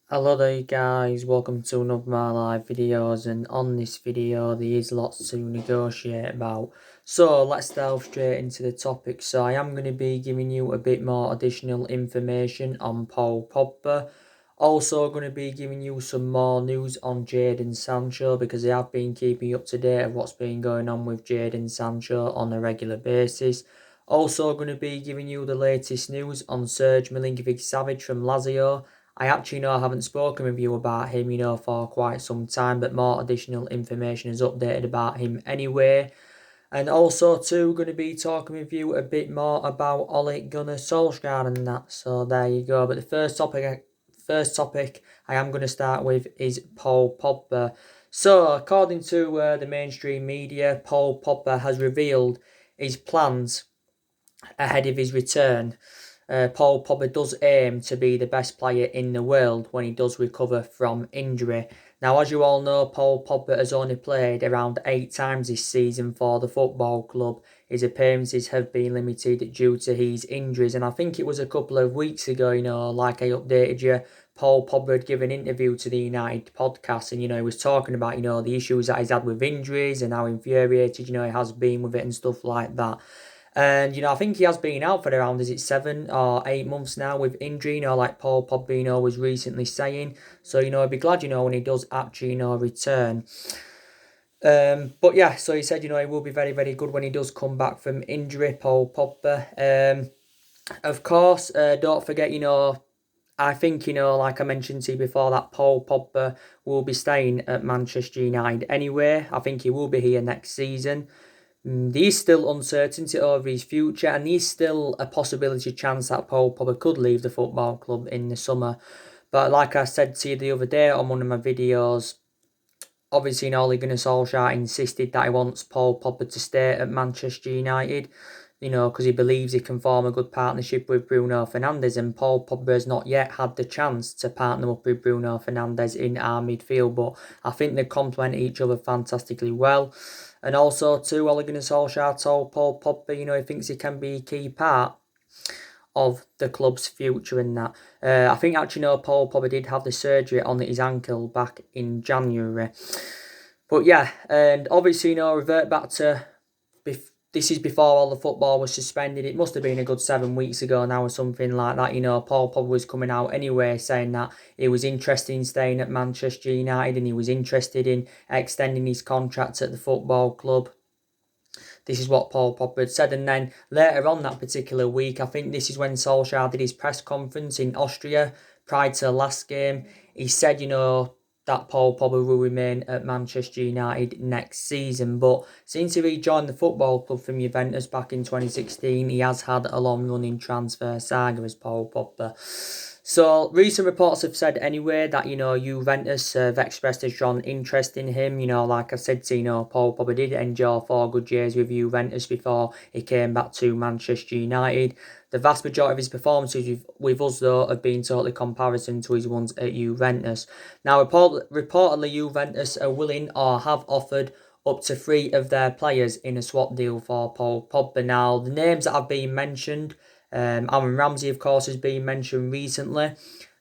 Hello there guys, welcome to another of my live videos, and on this video there is lots to negotiate about. So let's delve straight into the topic. So I am going to be giving you a bit more additional information on Paul Pogba. Also going to be giving you some more news on Jadon Sancho, because I have been keeping you up to date of what's been going on with Jadon Sancho on a regular basis. Also going to be giving you the latest news on Serge Milinkovic-Savic from Lazio. I actually I haven't spoken with you about him, for quite some time, but more additional information is updated about him anyway. And also too, going to be talking with you a bit more about Ole Gunnar Solskjaer and that. So there you go. But the first topic I am going to start with is Paul Pogba. So according to the mainstream media, Paul Pogba has revealed his plans ahead of his return. Paul Pogba does aim to be the best player in the world when he does recover from injury. Now, as you all know, Paul Pogba has only played around 8 times this season for the football club. His appearances have been limited due to his injuries, and I think it was a couple of weeks ago, like I updated you, Paul Pogba had given an interview to the United podcast, and, he was talking about, the issues that he's had with injuries and how infuriated, he has been with it and stuff like that. And, I think he has been out for around, is it 7 or 8 months now with injury, like Paul Pogba, was recently saying. So, I'd be glad, when he does actually, return. But yeah, so he said, he will be very, very good when he does come back from injury, Paul Pogba. Of course, don't forget, I think, like I mentioned to you before, that Paul Pogba will be staying at Manchester United anyway. I think he will be here next season. There's still uncertainty over his future, and there's still a possibility chance that Paul Pogba could leave the football club in the summer. But like I said to you the other day on one of my videos, obviously Ole Gunnar Solskjaer insisted that he wants Paul Pogba to stay at Manchester United, because he believes he can form a good partnership with Bruno Fernandes, and Paul Pogba has not yet had the chance to partner up with Bruno Fernandes in our midfield, but I think they complement each other fantastically well. And also, too, Ole Gunnar Solskjaer told Paul Pogba, he thinks he can be a key part of the club's future in that. I think actually, Paul Pogba did have the surgery on his ankle back in January. But yeah, and obviously, revert back to this is before all the football was suspended. It must have been a good 7 weeks ago now or something like that. Paul Pogba was coming out anyway saying that he was interested in staying at Manchester United and he was interested in extending his contract at the football club. This is what Paul Pogba had said. And then later on that particular week, I think this is when Solskjaer did his press conference in Austria prior to the last game. He said, that Paul Pogba will remain at Manchester United next season. But since he rejoined the football club from Juventus back in 2016, he has had a long-running transfer saga as Paul Pogba. So, recent reports have said anyway that, Juventus have expressed a strong interest in him. Like I said to Paul Pogba did enjoy 4 good years with Juventus before he came back to Manchester United. The vast majority of his performances with us, though, have been totally comparison to his ones at Juventus. Now, reportedly, Juventus are willing or have offered up to 3 of their players in a swap deal for Paul Pogba. Now, the names that have been mentioned, Aaron Ramsey, of course, has been mentioned recently.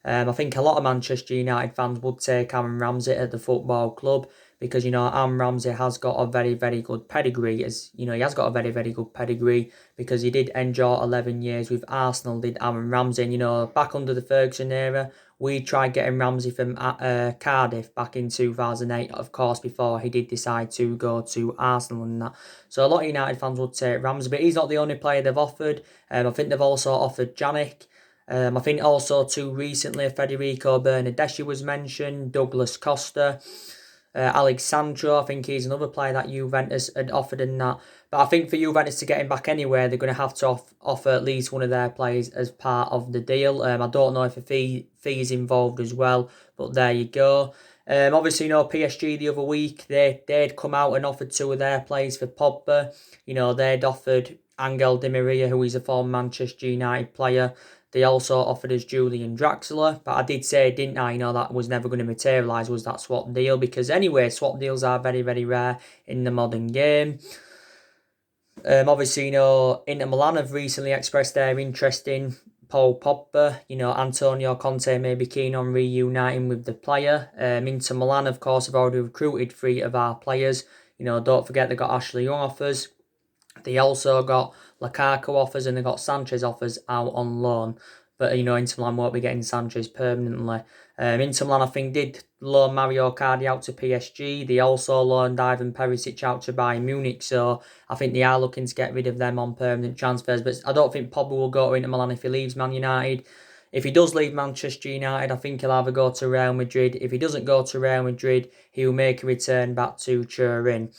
I think a lot of Manchester United fans would take Aaron Ramsey at the football club because, Aaron Ramsey has got a very, very good pedigree. He has got a very, very good pedigree because he did enjoy 11 years with Arsenal, did Aaron Ramsey. And, back under the Ferguson era, we tried getting Ramsey from Cardiff back in 2008, of course, before he did decide to go to Arsenal and that. So a lot of United fans would take Ramsey, but he's not the only player they've offered. I think they've also offered Janik. I think also too recently Federico Bernardeschi was mentioned, Douglas Costa, Alex Sancho. I think he's another player that Juventus had offered in that. But I think for Juventus to get him back anywhere, they're going to have to offer at least one of their players as part of the deal. I don't know if a fee is involved as well, but there you go. Obviously, PSG the other week, they'd come out and offered 2 of their players for Pogba. They'd offered Angel Di Maria, who is a former Manchester United player. They also offered us Julian Draxler, but I did say, didn't I, that was never going to materialise, was that swap deal, because anyway, swap deals are very, very rare in the modern game. Obviously, Inter Milan have recently expressed their interest in Paul Pogba. Antonio Conte may be keen on reuniting with the player. Inter Milan, of course, have already recruited 3 of our players. Don't forget they got Ashley Young offers. They also got Lukaku offers and they got Sanchez offers out on loan. But, Inter Milan won't be getting Sanchez permanently. Inter Milan, I think, did loan Mario Cardi out to PSG. They also loaned Ivan Perisic out to Bayern Munich. So I think they are looking to get rid of them on permanent transfers. But I don't think Pogba will go to Inter Milan if he leaves Man United. If he does leave Manchester United, I think he'll either go to Real Madrid. If he doesn't go to Real Madrid, he'll make a return back to Turin.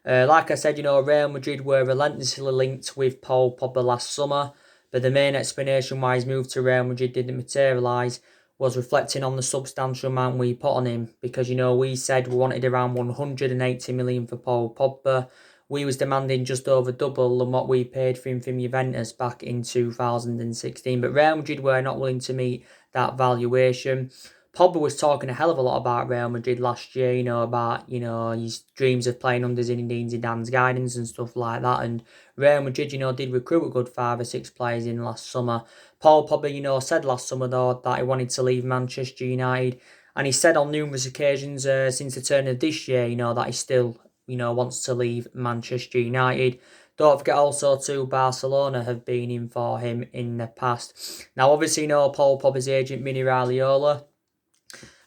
Like I said, Real Madrid were relentlessly linked with Paul Pogba last summer, but the main explanation why his move to Real Madrid didn't materialise was reflecting on the substantial amount we put on him, because, we said we wanted around 180 million for Paul Pogba. We was demanding just over double than what we paid for him from Juventus back in 2016, but Real Madrid were not willing to meet that valuation. Pogba was talking a hell of a lot about Real Madrid last year, about, his dreams of playing under Zinedine Zidane's guidance and stuff like that. And Real Madrid, did recruit a good 5 or 6 players in last summer. Paul Pogba, said last summer, though, that he wanted to leave Manchester United. And he said on numerous occasions since the turn of this year, that he still, wants to leave Manchester United. Don't forget also too, Barcelona have been in for him in the past. Now, obviously, Paul Pogba's agent, Mini Raiola.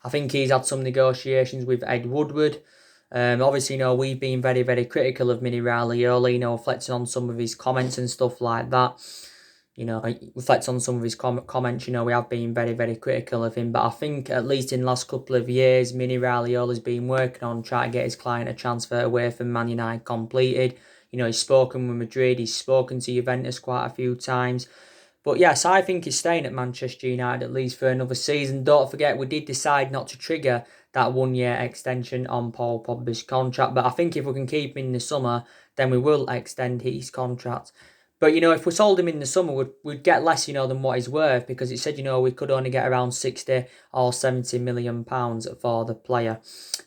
I think he's had some negotiations with Ed Woodward. Obviously, we've been very, very critical of Mini Raiola, reflecting on some of his comments and stuff like that. Reflecting on some of his comments, we have been very, very critical of him. But I think, at least in the last couple of years, Mini Raiola has been working on trying to get his client a transfer away from Man United completed. He's spoken with Madrid, he's spoken to Juventus quite a few times. But yes, I think he's staying at Manchester United at least for another season. Don't forget, we did decide not to trigger that 1-year extension on Paul Pogba's contract. But I think if we can keep him in the summer, then we will extend his contract. But, if we sold him in the summer, we'd get less, than what he's worth, because it said, we could only get around 60 or 70 million pounds for the player.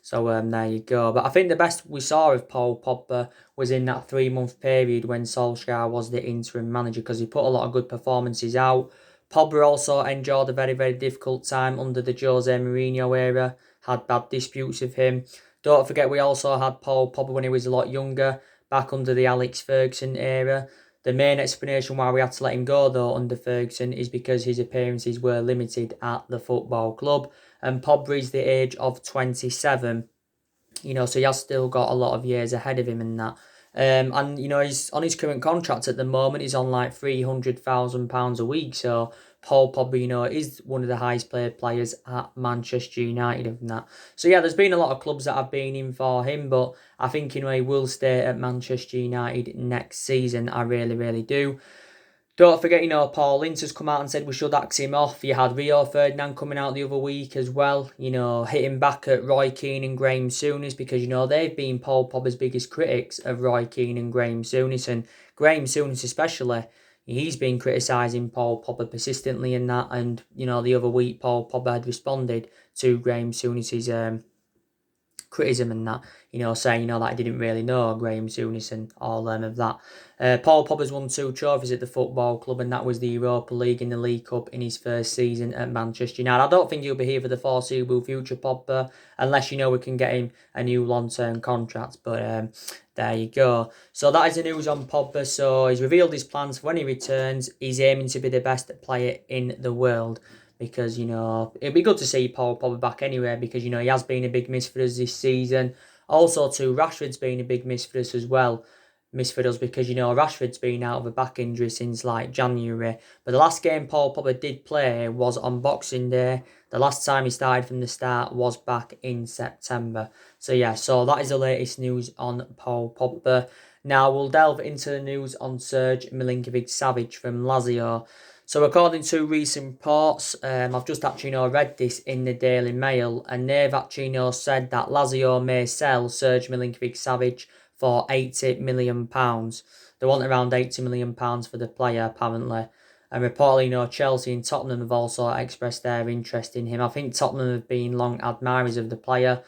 So there you go. But I think the best we saw of Paul Pogba was in that 3-month period when Solskjaer was the interim manager, because he put a lot of good performances out. Pogba also endured a very, very difficult time under the Jose Mourinho era, had bad disputes with him. Don't forget, we also had Paul Pogba when he was a lot younger, back under the Alex Ferguson era. The main explanation why we had to let him go, though, under Ferguson is because his appearances were limited at the football club. And Pogba is the age of 27, so he has still got a lot of years ahead of him in that. And, he's on his current contract at the moment. He's on like £300,000 a week. So Paul Pogba, is one of the highest paid players at Manchester United and that. So yeah, there's been a lot of clubs that have been in for him, but I think, he will stay at Manchester United next season. I really, really do. Don't forget, Paul Ince's come out and said we should axe him off. You had Rio Ferdinand coming out the other week as well, hitting back at Roy Keane and Graham Souness, because, they've been Paul Pogba's biggest critics of Roy Keane and Graham Souness. And Graham Souness especially, he's been criticising Paul Pogba persistently in that. And, the other week Paul Pogba had responded to Graham Souness's criticism and that, saying, that I didn't really know Graham Souness and all of that. Paul Pogba's won 2 trophies at the football club, and that was the Europa League and the League Cup in his first season at Manchester United. I don't think he'll be here for the foreseeable future, Pogba, unless, we can get him a new long-term contract. But there you go. So that is the news on Pogba. So he's revealed his plans for when he returns. He's aiming to be the best player in the world. Because, it'd be good to see Paul Pogba back anyway, because, he has been a big miss for us this season. Also, too, Rashford's been a big miss for us as well. Miss for us because, Rashford's been out of a back injury since, January. But the last game Paul Pogba did play was on Boxing Day. The last time he started from the start was back in September. So, yeah, so that is the latest news on Paul Pogba. Now, we'll delve into the news on Serge Milinkovic-Savic from Lazio. So according to recent reports, I've just actually read this in the Daily Mail, and they've actually said that Lazio may sell Serge Milinkovic-Savic for £80 million. They want around £80 million for the player, apparently. And reportedly, Chelsea and Tottenham have also expressed their interest in him. I think Tottenham have been long admirers of the player.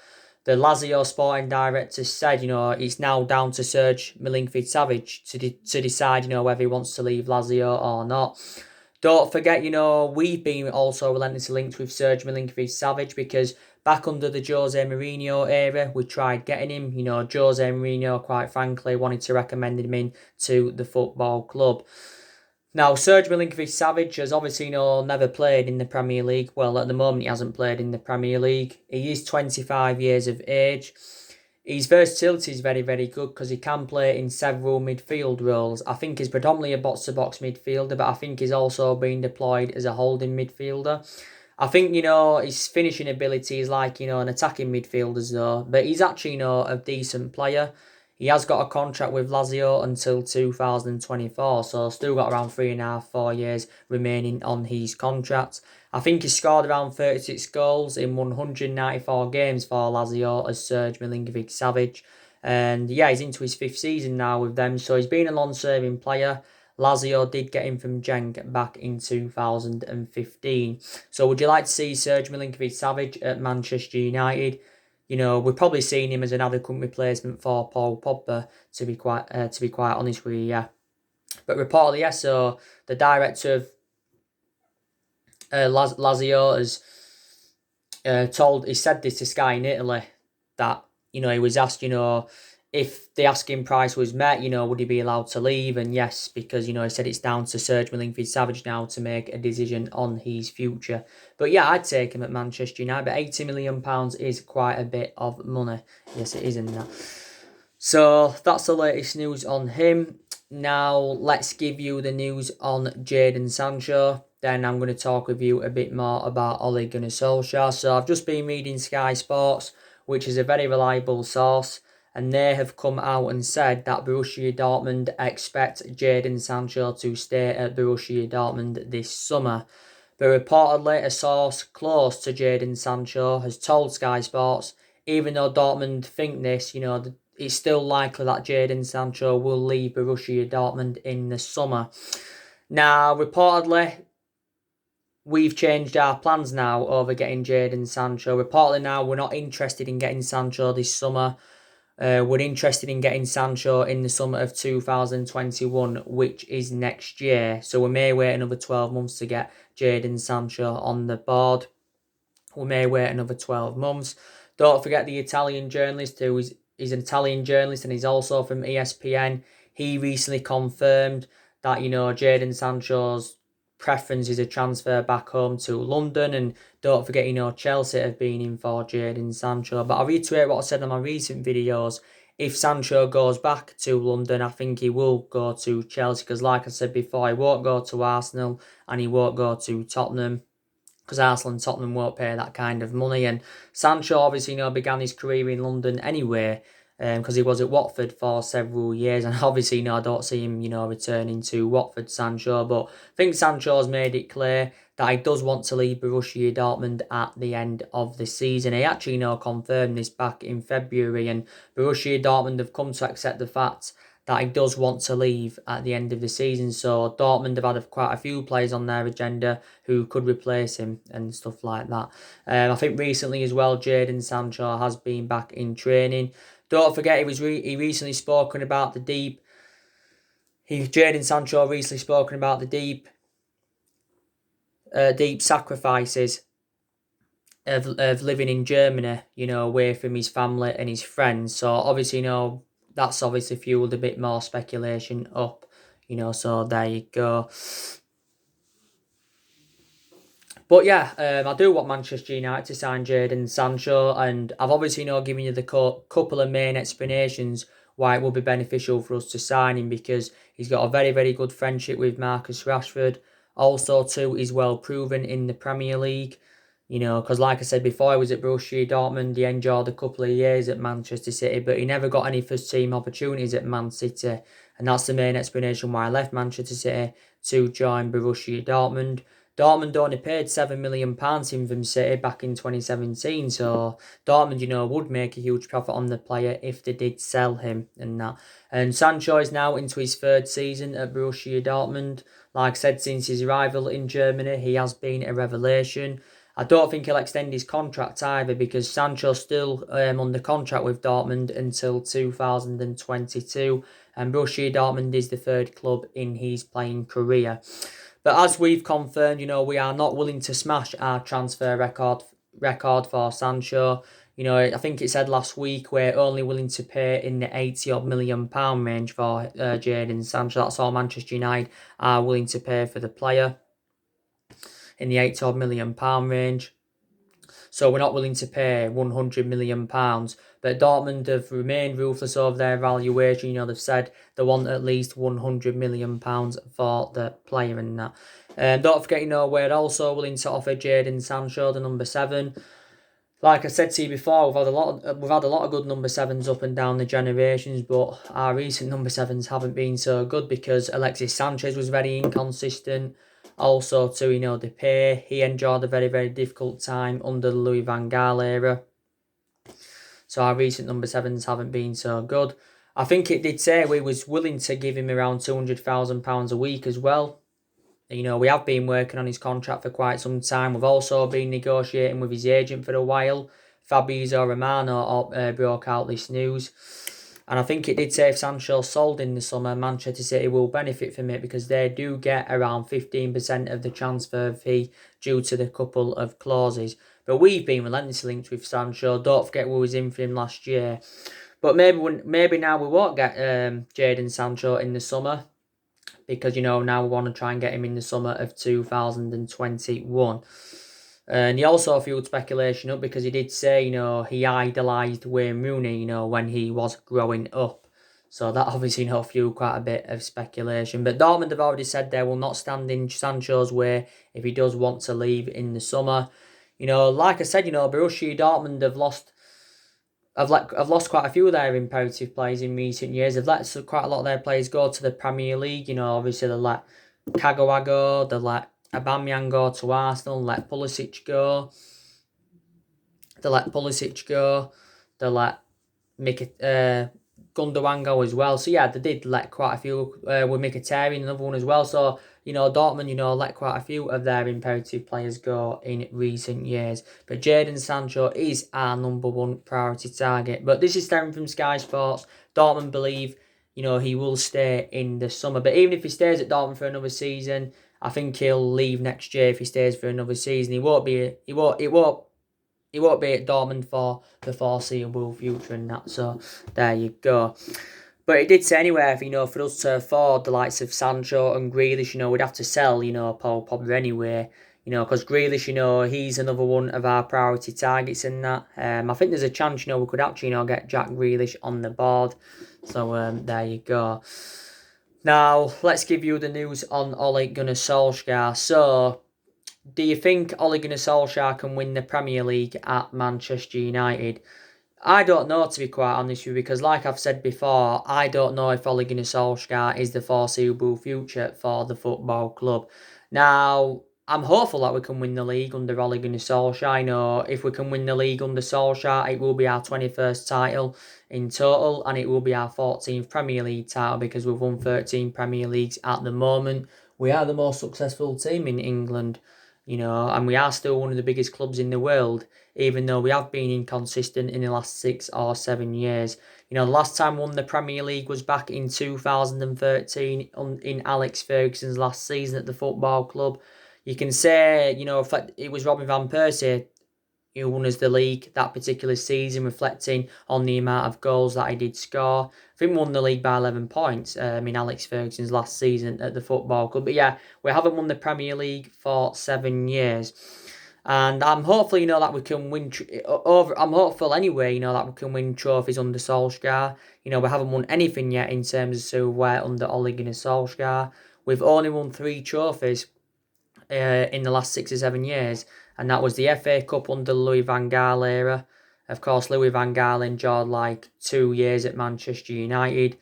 The Lazio sporting director said, it's now down to Serge Milinkovic-Savic to decide, whether he wants to leave Lazio or not. Don't forget, we've been also relentlessly linked with Serge Milinkovic-Savic because back under the Jose Mourinho era, we tried getting him. Jose Mourinho, quite frankly, wanted to recommend him in to the football club. Now, Serge Milinkovic-Savic has obviously never played in the Premier League. Well, at the moment, he hasn't played in the Premier League. He is 25 years of age. His versatility is very, very good because he can play in several midfield roles. I think he's predominantly a box-to-box midfielder, but I think he's also been deployed as a holding midfielder. I think, his finishing ability is like, an attacking midfielder though, but he's actually, a decent player. He has got a contract with Lazio until 2024, so still got around 3.5, 4 years remaining on his contract. I think he scored around 36 goals in 194 games for Lazio as Serge Milinkovic-Savic. And yeah, he's into his 5th season now with them, so he's been a long-serving player. Lazio did get him from Genk back in 2015. So would you like to see Serge Milinkovic-Savic at Manchester United? We're probably seeing him as an adequate replacement for Paul Pogba, to be quite honest with you, yeah. But reportedly, yeah, so the director of Lazio has he said this to Sky in Italy, that, he was asked, if the asking price was met, would he be allowed to leave? And yes, because, he said it's down to Serge Milinkovic-Savic now to make a decision on his future. But yeah, I'd take him at Manchester United, but £80 million is quite a bit of money. Yes, it is, isn't that? So that's the latest news on him. Now, let's give you the news on Jadon Sancho. Then I'm going to talk with you a bit more about Ole Gunnar Solskjaer. So I've just been reading Sky Sports, which is a very reliable source, and they have come out and said that Borussia Dortmund expect Jadon Sancho to stay at Borussia Dortmund this summer. But reportedly, a source close to Jadon Sancho has told Sky Sports, even though Dortmund think this, it's still likely that Jadon Sancho will leave Borussia Dortmund in the summer. Now, reportedly, we've changed our plans now over getting Jadon Sancho. Reportedly now, we're not interested in getting Sancho this summer. We're interested in getting Sancho in the summer of 2021, which is next year. So we may wait another 12 months to get Jadon Sancho on the board. We may wait another 12 months. Don't forget the Italian journalist who is an Italian journalist and he's also from ESPN. He recently confirmed that, Jadon Sancho's preference is a transfer back home to London. And don't forget, Chelsea have been in for Jadon Sancho. But I'll reiterate what I said in my recent videos. If Sancho goes back to London, I think he will go to Chelsea. Because like I said before, he won't go to Arsenal and he won't go to Tottenham, because Arsenal and Tottenham won't pay that kind of money. And Sancho obviously, began his career in London anyway, because he was at Watford for several years. And obviously, I don't see him, returning to Watford, Sancho. But I think Sancho's made it clear that he does want to leave Borussia Dortmund at the end of the season. He actually, confirmed this back in February. And Borussia Dortmund have come to accept the fact that he does want to leave at the end of the season. So Dortmund have had quite a few players on their agenda who could replace him and stuff like that. I think recently as well, Jadon Sancho has been back in training. Don't forget, he recently spoken about the deep. Jadon Sancho recently spoken about the deep sacrifices of living in Germany, away from his family and his friends. So obviously, that's obviously fueled a bit more speculation up, so there you go. But yeah, I do want Manchester United to sign Jadon Sancho, and I've obviously given you the couple of main explanations why it will be beneficial for us to sign him, because he's got a very, very good friendship with Marcus Rashford. Also, too, he's well proven in the Premier League. Because like I said before, he was at Borussia Dortmund. He enjoyed a couple of years at Manchester City, but he never got any first-team opportunities at Man City. And that's the main explanation why I left Manchester City to join Borussia Dortmund. Dortmund only paid £7 million in from City back in 2017. So Dortmund, would make a huge profit on the player if they did sell him and that. And Sancho is now into his 3rd season at Borussia Dortmund. Like I said, since his arrival in Germany, he has been a revelation. I don't think he'll extend his contract either, because Sancho's still under contract with Dortmund until 2022, and Borussia Dortmund is the 3rd club in his playing career. But as we've confirmed, we are not willing to smash our transfer record for Sancho. I think it said last week we're only willing to pay in the 80 odd million pound range for Jadon Sancho. That's all Manchester United are willing to pay for the player, in the 80 odd million pound range. So we're not willing to pay £100 million. But Dortmund have remained ruthless over their valuation. They've said they want at least £100 million for the player and that. Don't forget, we're also willing to offer Jadon Sancho, the number 7. Like I said to you before, we've had a lot of good number 7s up and down the generations, but our recent number 7s haven't been so good because Alexis Sanchez was very inconsistent. Also, too, Depay, he endured a very, very difficult time under the Louis van Gaal era. So our recent number 7s haven't been so good. I think it did say we was willing to give him around £200,000 a week as well. We have been working on his contract for quite some time. We've also been negotiating with his agent for a while. Fabrizio Romano broke out this news. And I think it did say if Sancho sold in the summer, Manchester City will benefit from it because they do get around 15% of the transfer fee due to the couple of clauses. But we've been relentlessly linked with Sancho. Don't forget we was in for him last year. But maybe now we won't get Jadon Sancho in the summer, because, now we want to try and get him in the summer of 2021. And he also fueled speculation up because he did say, he idolised Wayne Rooney, when he was growing up. So that obviously, fueled quite a bit of speculation. But Dortmund have already said they will not stand in Sancho's way if he does want to leave in the summer. Like I said, Borussia Dortmund have lost quite a few of their imperative players in recent years. They've let quite a lot of their players go to the Premier League. Obviously they let Kagawa go, they let Aubameyang go to Arsenal, let Pulisic go. They let Gundogan go as well. So yeah, they did let quite a few with Mkhitaryan, another one as well. So, Dortmund, let quite a few of their imperative players go in recent years. But Jadon Sancho is our number one priority target. But this is stemming from Sky Sports. Dortmund believe, he will stay in the summer. But even if he stays at Dortmund for another season, I think he'll leave next year if he stays for another season. He won't be at Dortmund for the foreseeable future and that. So there you go. But it did say anyway, for us to afford the likes of Sancho and Grealish, we'd have to sell, Paul Pogba anyway. Because Grealish, he's another one of our priority targets in that. I think there's a chance, we could actually, get Jack Grealish on the board. So there you go. Now, let's give you the news on Ole Gunnar Solskjaer. So, do you think Ole Gunnar Solskjaer can win the Premier League at Manchester United? I don't know, to be quite honest with you, because like I've said before, I don't know if Ole Gunnar Solskjaer is the foreseeable future for the football club. Now, I'm hopeful that we can win the league under Ole Gunnar Solskjaer. I know if we can win the league under Solskjaer, it will be our 21st title in total, and it will be our 14th Premier League title because we've won 13 Premier Leagues at the moment. We are the most successful team in England, and we are still one of the biggest clubs in the world, even though we have been inconsistent in the last 6 or 7 years. The last time we won the Premier League was back in 2013 in Alex Ferguson's last season at the football club. You can say, it was Robin van Persie who won us the league that particular season, reflecting on the amount of goals that he did score. I think we won the league by 11 points in Alex Ferguson's last season at the football club. But yeah, we haven't won the Premier League for 7 years. And I'm hopeful, that we can win I'm hopeful anyway, that we can win trophies under Solskjaer. We haven't won anything yet in terms of silverware under Ole Gunnar Solskjaer. We've only won 3 trophies in the last 6 or 7 years, and that was the FA Cup under the Louis van Gaal era. Of course, Louis van Gaal endured 2 years at Manchester United.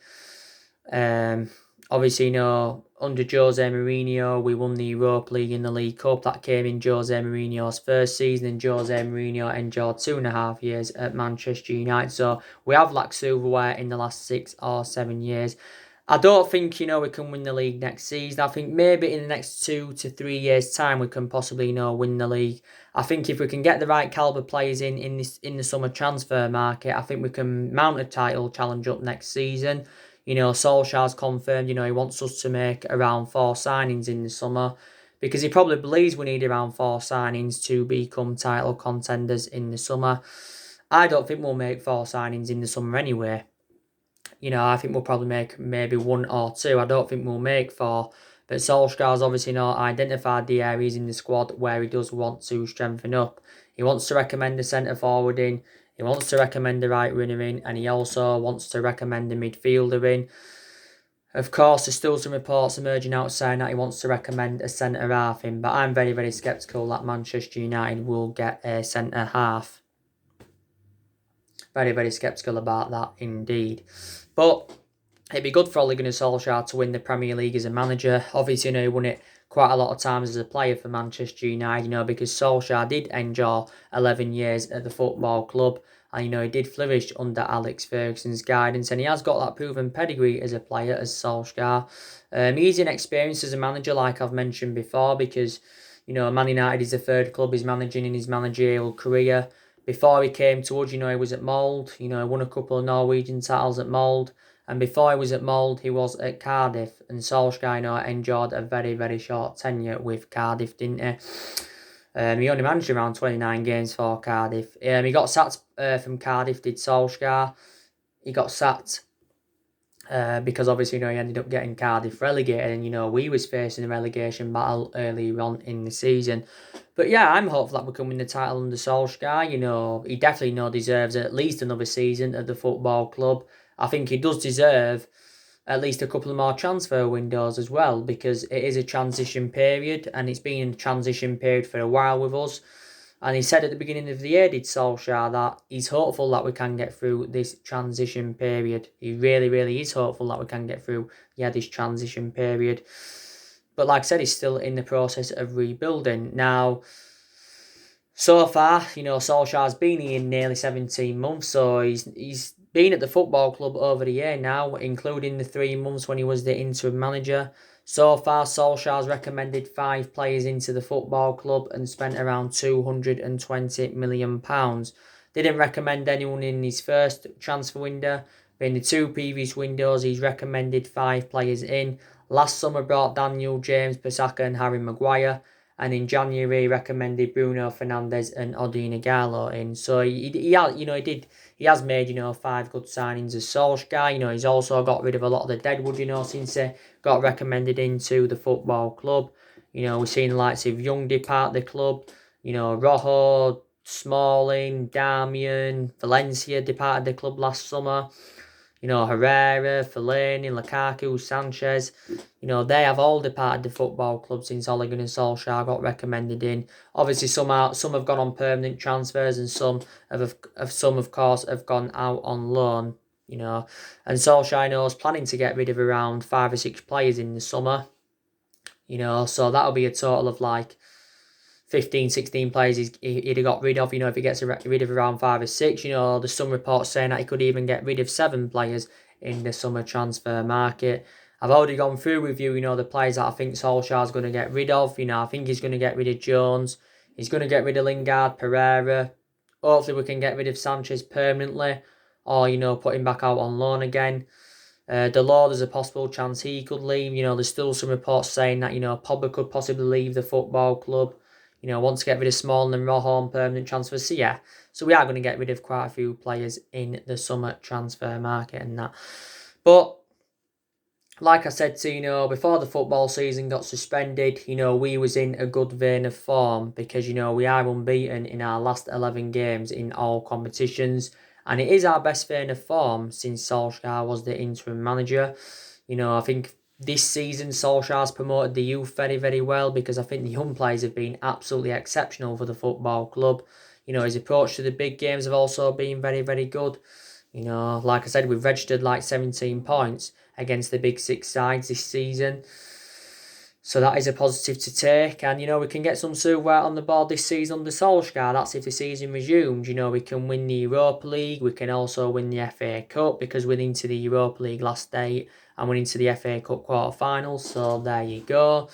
Obviously, under Jose Mourinho, we won the Europa League and the League Cup. That came in Jose Mourinho's first season, and Jose Mourinho endured 2.5 years at Manchester United. So we have lacked silverware in the last 6 or 7 years. I don't think, we can win the league next season. I think maybe in the next 2 to 3 years' time we can possibly, win the league. I think if we can get the right calibre players in the summer transfer market, I think we can mount a title challenge up next season. Solskjaer's confirmed, he wants us to make around 4 signings in the summer. because he probably believes we need around 4 signings to become title contenders in the summer. I don't think we'll make 4 signings in the summer anyway. I think we'll probably make maybe 1 or 2. I don't think we'll make 4. But Solskjaer's obviously not identified the areas in the squad where he does want to strengthen up. He wants to recommend a centre forward in, he wants to recommend a right winger in, and he also wants to recommend a midfielder in. Of course, there's still some reports emerging out saying that he wants to recommend a centre half in, but I'm very, very sceptical that Manchester United will get a centre half. Very, very sceptical about that indeed. But it'd be good for Ole Gunnar Solskjaer to win the Premier League as a manager. Obviously, he won it quite a lot of times as a player for Manchester United, because Solskjaer did enjoy 11 years at the football club. And, he did flourish under Alex Ferguson's guidance. And he has got that proven pedigree as a player as Solskjaer. He's inexperienced as a manager, like I've mentioned before, because, Man United is the third club he's managing in his managerial career. Before he came to us, he was at Mould. He won a couple of Norwegian titles at Mould. And before he was at Mould, he was at Cardiff. And Solskjaer, enjoyed a very, very short tenure with Cardiff, didn't he? He only managed around 29 games for Cardiff. He got sacked from Cardiff, did Solskjaer. He got sacked because obviously, he ended up getting Cardiff relegated. And, we was facing a relegation battle earlier on in the season. But yeah, I'm hopeful that we can win the title under Solskjaer. He definitely deserves at least another season at the football club. I think he does deserve at least a couple of more transfer windows as well, because it is a transition period, and it's been a transition period for a while with us. And he said at the beginning of the year, did Solskjaer, that he's hopeful that we can get through this transition period. He really, really is hopeful that we can get through, this transition period. But like I said, he's still in the process of rebuilding. Now, so far, Solskjaer's been here nearly 17 months, so he's been at the football club over a year now, including the 3 months when he was the interim manager. So far, Solskjaer's recommended 5 players into the football club and spent around £220 million. Didn't recommend anyone in his first transfer window, but in the 2 previous windows, he's recommended 5 players in. Last summer brought Daniel James, Bissaka and Harry Maguire. And in January, he recommended Bruno Fernandes and Odin Ighalo in. So he has made 5 good signings as Solskjaer. He's also got rid of a lot of the deadwood. Since he got recommended into the football club. We've seen the likes of Young depart the club. Rojo, Smalling, Darmian, Valencia departed the club last summer. Herrera, Fellaini, Lukaku, Sanchez, they have all departed the football club since Ole Gunnar Solskjaer got recommended in. Obviously, some have gone on permanent transfers, and some of course have gone out on loan. And Solskjaer is planning to get rid of around 5 or 6 players in the summer. So that'll be a total of 15, 16 players he'd have got rid of, if he gets rid of around 5 or 6. There's some reports saying that he could even get rid of 7 players in the summer transfer market. I've already gone through with you, the players that I think Solskjaer's going to get rid of. I think he's going to get rid of Jones. He's going to get rid of Lingard, Pereira. Hopefully we can get rid of Sanchez permanently, or, put him back out on loan again. Delors, there's a possible chance he could leave. There's still some reports saying that, Pogba could possibly leave the football club. Want to get rid of Smalling and Rojo on permanent transfers. So we are going to get rid of quite a few players in the summer transfer market and that. But like I said to you, before the football season got suspended, we was in a good vein of form, because, we are unbeaten in our last 11 games in all competitions. And it is our best vein of form since Solskjaer was the interim manager. I think this season, Solskjaer's promoted the youth very, very well, because I think the young players have been absolutely exceptional for the football club. His approach to the big games have also been very, very good. Like I said, we've registered 17 points against the big 6 sides this season. So that is a positive to take. And, we can get some silverware on the board this season under Solskjaer. That's if the season resumes. We can win the Europa League. We can also win the FA Cup, because we're into the Europa League last day and we're into the FA Cup quarter-finals. So there you go.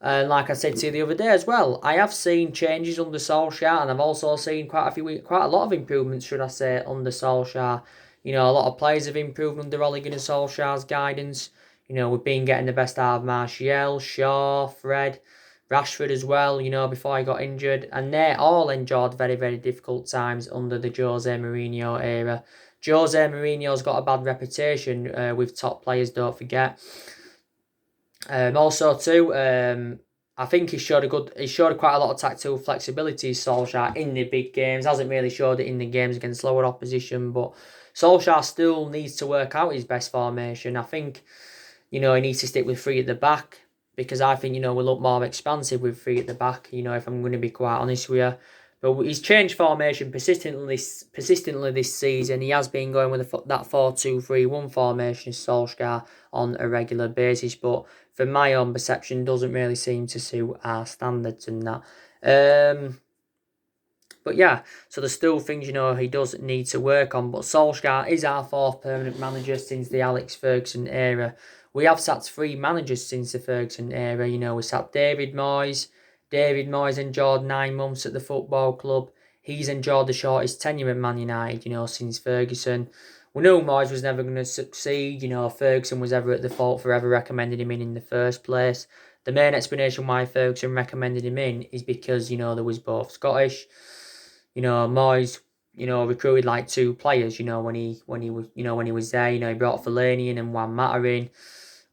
And like I said to you the other day as well, I have seen changes under Solskjaer, and I've also seen quite a lot of improvements, should I say, under Solskjaer. A lot of players have improved under Ole Gunnar Solskjaer's guidance. We've been getting the best out of Martial, Shaw, Fred. Rashford as well, you know, before he got injured. And they all endured very, very difficult times under the Jose Mourinho era. Jose Mourinho's got a bad reputation with top players, don't forget. Also too, I think he showed quite a lot of tactical flexibility, Solskjaer, in the big games. Hasn't really showed it in the games against lower opposition, but Solskjaer still needs to work out his best formation. I think, you know, he needs to stick with three at the back, because I think, you know, we look more expansive with three at the back, you know, if I'm going to be quite honest with you. But he's changed formation persistently this season. He has been going with that 4-2-3-1 formation, Solskjaer, on a regular basis. But from my own perception, doesn't really seem to suit our standards and that. But yeah, so there's still things, you know, he does need to work on. But Solskjaer is our fourth permanent manager since the Alex Ferguson era. We have sacked 3 managers since the Ferguson era. You know, we sacked David Moyes. David Moyes endured 9 months at the football club. He's endured the shortest tenure at Man United, you know, since Ferguson. We knew Moyes was never going to succeed. You know, Ferguson was ever at the fault for ever recommending him in the first place. The main explanation why Ferguson recommended him in is because, you know, there was both Scottish. You know, Moyes, you know, recruited like 2 players, you know, when he was there. You know, he brought Fellaini in and Juan Mata in.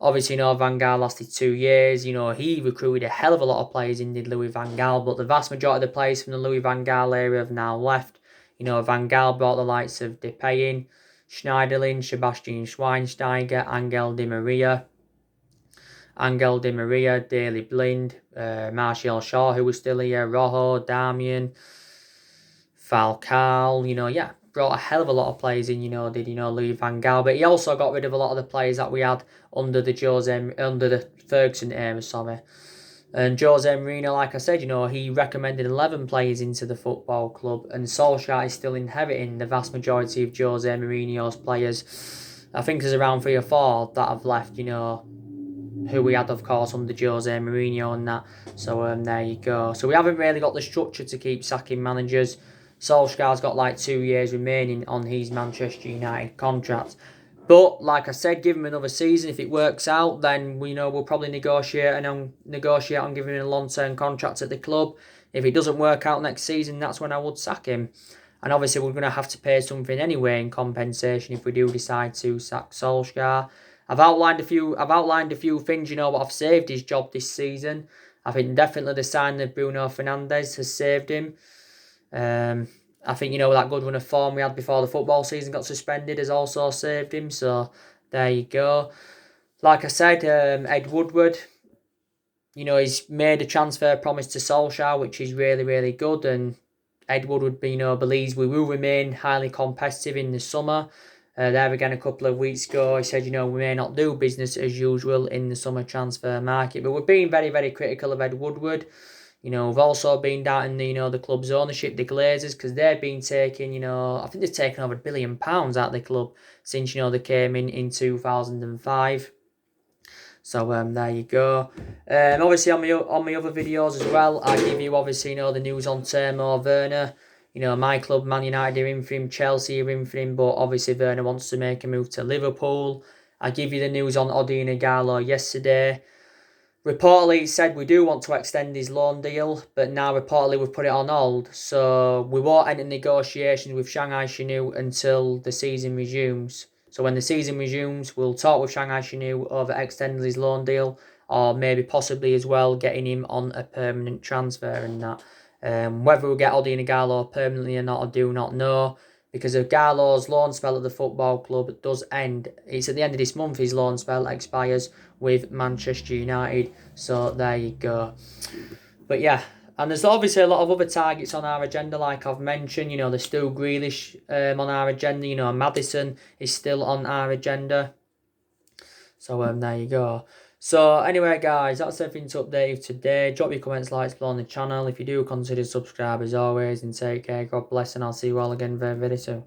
Obviously, you know, Van Gaal lasted 2 years. You know, he recruited a hell of a lot of players in, did Louis Van Gaal, but the vast majority of the players from the Louis Van Gaal era have now left. You know, Van Gaal brought the likes of Depay in, Schneiderlin, Sebastian Schweinsteiger, Angel Di Maria, Daley Blind, Martial Shaw, who was still here, Rojo, Darmian, Falcao, you know, yeah, brought a hell of a lot of players in, you know, Louis Van Gaal, but he also got rid of a lot of the players that we had under the Ferguson era, sorry. And Jose Mourinho, like I said, you know, he recommended 11 players into the football club, and Solskjaer is still inheriting the vast majority of Jose Mourinho's players. I think there's around 3 or 4 that have left, you know, who we had, of course, under Jose Mourinho and that. So there you go. So we haven't really got the structure to keep sacking managers. Solskjaer's got like 2 years remaining on his Manchester United contract. But like I said, give him another season. If it works out, then we'll probably negotiate on giving him a long-term contract at the club. If it doesn't work out next season, that's when I would sack him. And obviously, we're going to have to pay something anyway in compensation if we do decide to sack Solskjaer. I've outlined a few things, you know, what have saved his job this season. I think definitely the signing of Bruno Fernandes has saved him. I think, you know, that good run of form we had before the football season got suspended has also saved him. So there you go. Like I said, Ed Woodward, you know, he's made a transfer promise to Solskjaer, which is really, really good. And Ed Woodward, you know, believes we will remain highly competitive in the summer. There again, a couple of weeks ago, he said, you know, we may not do business as usual in the summer transfer market. But we're being very, very critical of Ed Woodward. You know, we've also been down in the, you know, the club's ownership, the Glazers, because they've been taking, you know, I think they've taken over £1 billion out of the club since, you know, they came in 2005. So there you go. Obviously on my other videos as well, I give you obviously, you know, the news on Timo Werner. You know, my club, Man United, are in for him, Chelsea are in for him, but obviously Werner wants to make a move to Liverpool. I give you the news on Odion Ighalo yesterday. Reportedly, it said we do want to extend his loan deal, but now reportedly we've put it on hold. So we won't enter negotiations with Shanghai Shenhua until the season resumes. So when the season resumes, we'll talk with Shanghai Shenhua over extending his loan deal, or maybe possibly as well getting him on a permanent transfer and that. Whether we'll get Odion Ighalo permanently or not, I do not know. Because of Ighalo's loan spell at the football club does end. It's at the end of this month his loan spell expires with Manchester United. So there you go. But yeah, and there's obviously a lot of other targets on our agenda, like I've mentioned. You know, there's still Grealish on our agenda. You know, Maddison is still on our agenda. So there you go. So anyway, guys, that's everything to update you today. Drop your comments, likes below on the channel. If you do, consider subscribe as always, and take care. God bless, and I'll see you all again very, very soon.